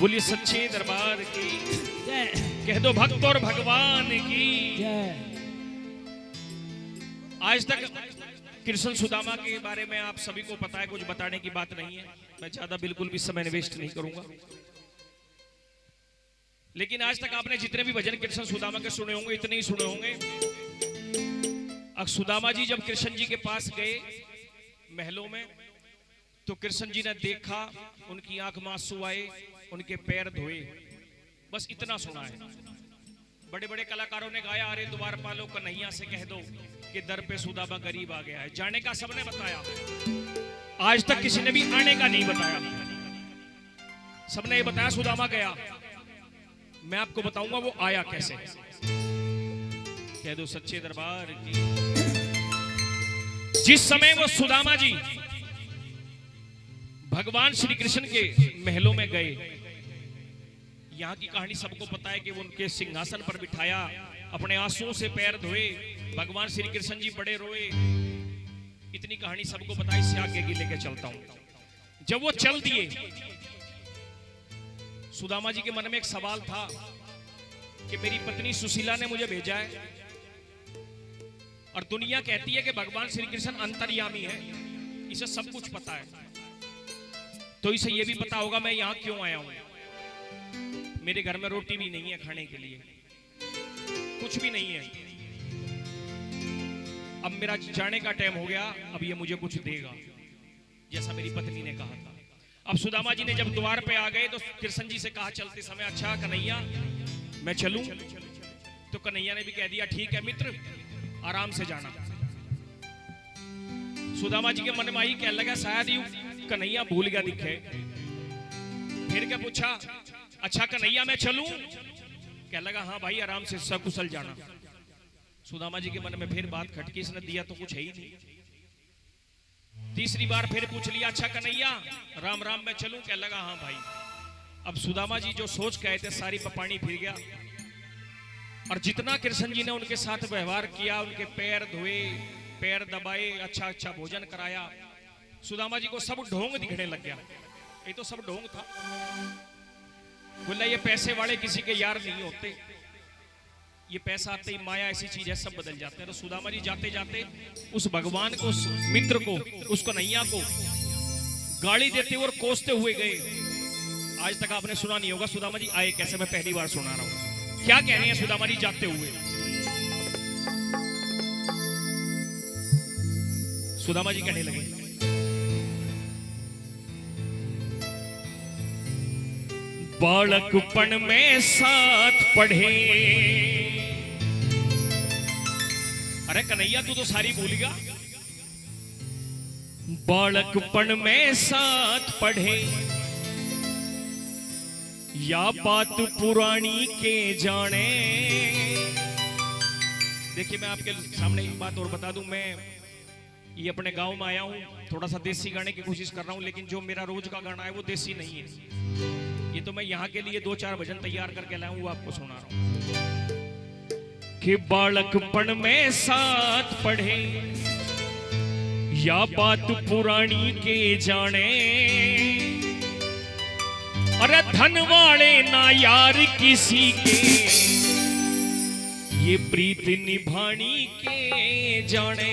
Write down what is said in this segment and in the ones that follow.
बोलिए सच्चे दरबार की जय। कह दो भक्त और भगवान की जय। आज तक कृष्ण सुदामा के बारे में आप सभी को पता है, कुछ बताने की बात नहीं है। मैं ज्यादा बिल्कुल भी समय वेस्ट नहीं करूंगा। लेकिन आज तक आपने जितने भी भजन कृष्ण सुदामा के सुने होंगे, इतने ही सुने होंगे। अब सुदामा जी जब कृष्ण जी के पास गए महलों में, तो कृष्ण जी ने देखा, उनकी आंख में आंसू आए, उनके पैर धोए, बस इतना सुना है। बड़े बड़े कलाकारों ने गाया, अरे द्वारपालों कन्हैया से कह दो कि दर पे सुदामा गरीब आ गया है। जाने का सबने बताया, आज तक किसी ने भी आने का नहीं बताया। सबने ये बताया सुदामा गया। मैं आपको बताऊंगा वो आया कैसे। कह दो सच्चे दरबार की। जिस समय वो सुदामा जी भगवान श्री कृष्ण के महलों में गए, यहाँ की कहानी सबको पता है कि वो उनके सिंहासन पर बिठाया, अपने आंसुओं से पैर धोए, भगवान श्री कृष्ण जी बड़े रोए। इतनी कहानी सबको पता है, इससे आगे की लेके चलता हूं। जब वो चल दिए, सुदामा जी के मन में एक सवाल था कि मेरी पत्नी सुशीला ने मुझे भेजा है, और दुनिया कहती है कि भगवान श्री कृष्ण अंतर्यामी है, इसे सब कुछ पता है, तो इसे यह भी पता होगा मैं यहां क्यों आया हूं। मेरे घर में रोटी भी नहीं है खाने के लिए, कुछ भी नहीं है। अब मेरा जाने का टाइम हो गया, अब ये मुझे कुछ देगा, जैसा मेरी पत्नी ने कहा था। अब सुदामा जी ने जब द्वार पे आ गए तो कृष्ण जी से कहा चलते समय, अच्छा कन्हैया मैं चलूं? तो कन्हैया ने भी कह दिया, ठीक है मित्र, आराम से जाना। सुदामा जी के मन में आई, कहने लगा शायद यूं कन्हैया भूल गया दिखे। फिर क्या पूछा, अच्छा कन्हैया मैं चलूं? कहने लगा हाँ भाई, आराम से सकुशल जाना। सुदामा जी के मन में फिर बात खटकी, इसने दिया तो कुछ है ही नहीं। तीसरी बार फिर पूछ लिया, अच्छा कन्हैया राम राम मैं चलूं? कहने लगा हाँ भाई। अब सुदामा जी जो सोच के आए थे, सारी पानी फिर गया। और जितना कृष्ण जी ने उनके साथ व्यवहार किया, उनके पैर धोए, पैर दबाए, अच्छा अच्छा भोजन कराया, सुदामा जी को सब ढोंग दिखने लग गया। ये तो सब ढोंग था। बोला ये पैसे वाले किसी के यार नहीं होते, ये पैसा आते ही माया ऐसी चीज है, सब बदल जाते हैं। तो सुदामा जी जाते जाते उस भगवान को, उस मित्र को, उस कन्हैया को गाली देते हुए और कोसते हुए गए। आज तक आपने सुना नहीं होगा सुदामा जी आए कैसे, मैं पहली बार सुना रहा हूं। क्या कह रहे हैं सुदामा जी जाते हुए? सुदामा जी कहने लगे, बालकपन में साथ पढ़े। अरे कन्हैया तू तो सारी भूल गया। बालकपन में साथ पढ़े, या बात पुरानी के जाने। देखिए मैं आपके सामने एक बात और बता दूं, मैं ये अपने गांव में आया हूं, थोड़ा सा देसी गाने की कोशिश कर रहा हूं, लेकिन जो मेरा रोज का गाना है वो देसी नहीं है। ये तो मैं यहाँ के लिए 2-4 भजन तैयार करके लाया हूं, वो आपको सुना रहा हूं। कि बालकपन में साथ पढ़े, या बात पुरानी के जाने। अरे धन वाले ना यार किसी के, ये प्रीत निभानी के जाने।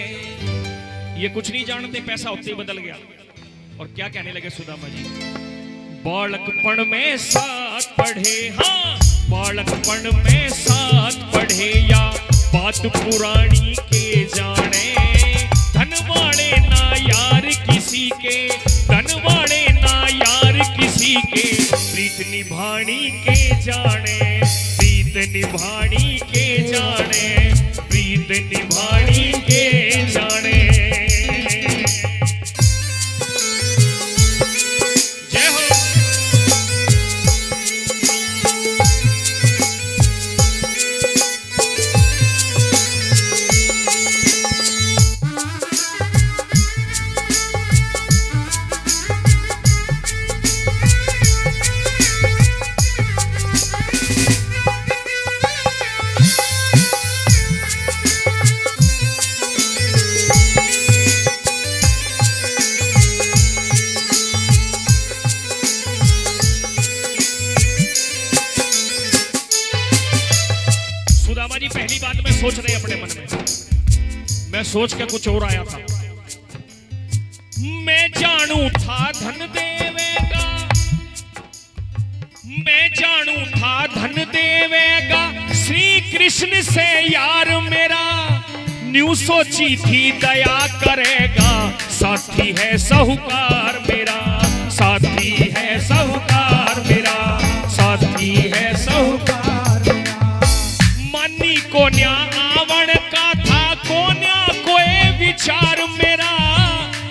ये कुछ नहीं जानते, पैसा होते ही बदल गया। और क्या कहने लगे सुदामा जी, बालकपन में साथ पढ़े, हाँ बालकपन में साथ पढ़े, या बात पुरानी के जाने। धन वाले ना यार किसी के, धन वाले ना यार किसी के, प्रीत निभानी के जाने, प्रीत निभानी के जाने, प्रीत निभानी के जाने। सोच रहे अपने मन में, मैं सोच के कुछ और आया था। मैं जानू था धन देवेगा, मैं जानू था धन देवेगा श्री कृष्ण से यार मेरा, न्यू सोची थी दया करेगा, साथी है साहूकार मेरा, साथी है साहूकार मेरा, साथी है साहूकार मेरा। मानी को न्या आवण का था कोन्या कोई विचार मेरा,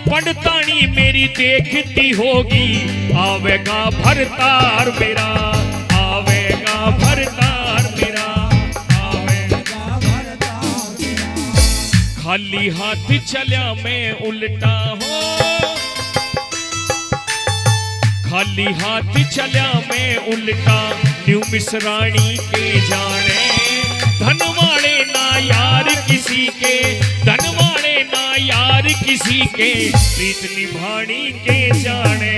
पंडतानी मेरी देखती होगी, आवेगा भरतार मेरा, आवेगा भरतार मेरा, आवेगा भरतार मेरा। खाली हाथ चल्या मैं उल्टा हो, खाली हाथ चल्या मैं उल्टा, न्यू मिसरानी के जाने, धन वाले ना यार किसी के, धन वाले ना यार किसी के, प्रीत निभानी के जाने,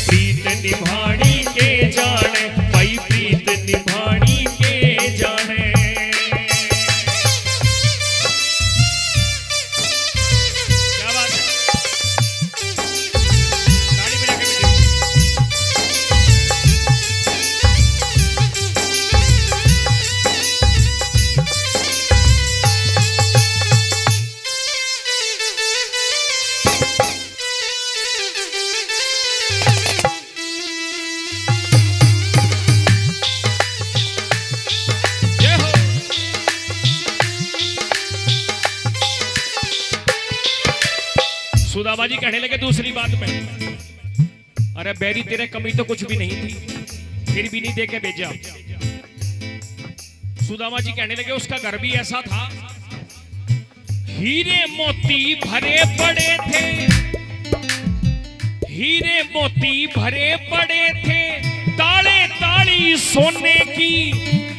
प्रीत निभानी के जाने, भाई प्रीत निभानी के जाने। क्या बात है, ताली बजा के सुदामा जी कहने लगे दूसरी बात में, अरे बैरी तेरे कमी तो कुछ भी नहीं थी, फिर भी नहीं देके भेजा। सुदामा जी कहने लगे उसका घर भी ऐसा था, हीरे मोती भरे पड़े थे, हीरे मोती भरे पड़े थे, ताले ताली सोने की,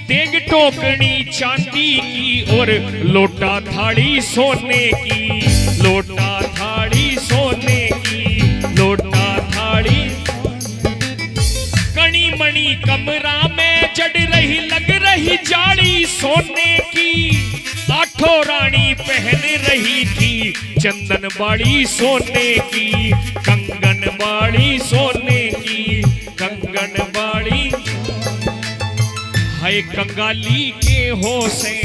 देग टोकनी चांदी की, और लोटा थाली सोने की, लोटा थाली सोने की, लोटा थाली। कणी मणि कमरा में जड़ रही लग रही जाली सोने की, आठों रानी पहन रही थी, चंदन बाड़ी सोने की, कंगन बाड़ी सोने की, कंगन बाड़ी। हाय कंगाली के होसे,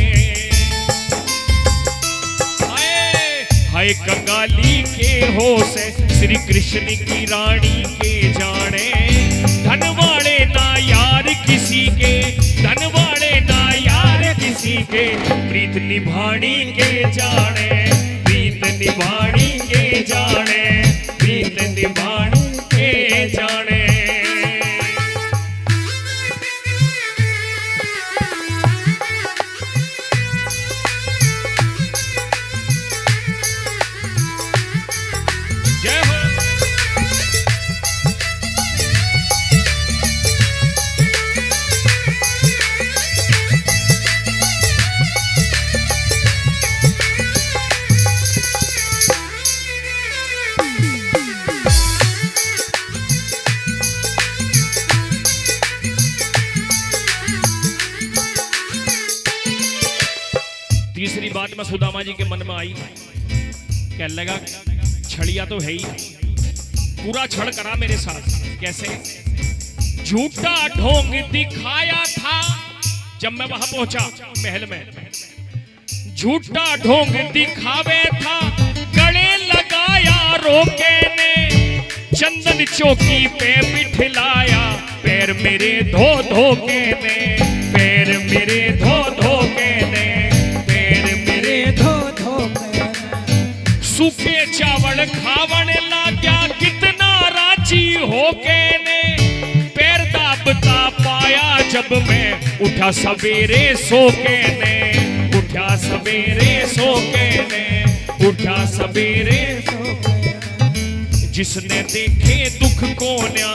हाय कंगाली के होसे, श्री कृष्ण की रानी के जाने, धन वाले ना यार किसी के, धन वाले ना यार किसी के, प्रीत निभानी के जाने, प्रीत निभानी के जाने, प्रीत निभानी के जाने। तीसरी बात में सुदामा जी के मन में आई, कहने लगा छड़िया तो है ही, पूरा छड़ करा मेरे साथ। कैसे? झूठा ढोंग दिखाया था जब मैं वहां पहुंचा महल में, झूठा ढोंग दिखावे था, गले लगाया रोके ने, चंदन चौकी पे बिठलाया, पैर मेरे धो धो के ने, पैर मेरे धो धो के ने, पैर मेरे धो धो के ने। सूखे चावल खावन लाग्या कितना राजी होके ने, पैर दाबता पाया जब मैं, उठा सवेरे सो के ने, उठा सवेरे सो के ने, उठा सवेरे सो के ने। जिसने देखे दुख को न्या,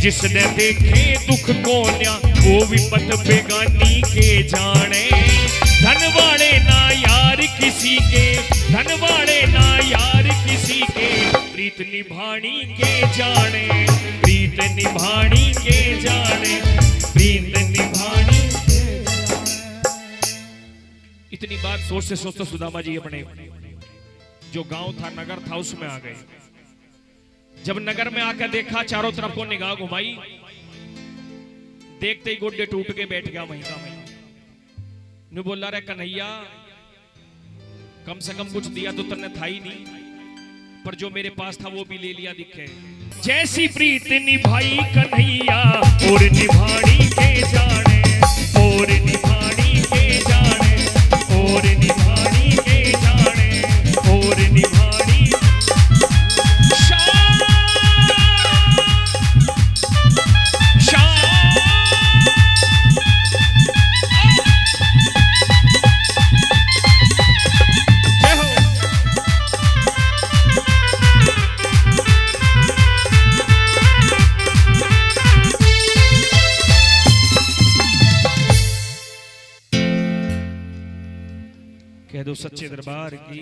जिसने देखे दुख को न्या, वो विपत बेगानी के जाने, धन वाले ना यार किसी के, धन वाले ना यार किसी के, प्रीत निभानी के जाने, प्रीत निभानी के जाने, प्रीत निभानी के इतनी बात सोचते सोचते सुदामा जी अपने जो गांव था, नगर था, उसमें आ गए। जब नगर में आकर देखा, चारों तरफ को निगाह घुमाई, देखते ही गुड्डे टूट के बैठ गया वहीं का वहीं। नु बोला रे कन्हैया, कम से कम कुछ दिया तो तन्ने था ही नहीं, पर जो मेरे पास था वो भी ले लिया दिखे। जैसी प्रीत निभाई कन्हैया और निभानी के जाने, और निभानी के जाने, और निभानी के जाने, और निभानी शाम शाम। जय हो। कह दो सच्चे दरबार की।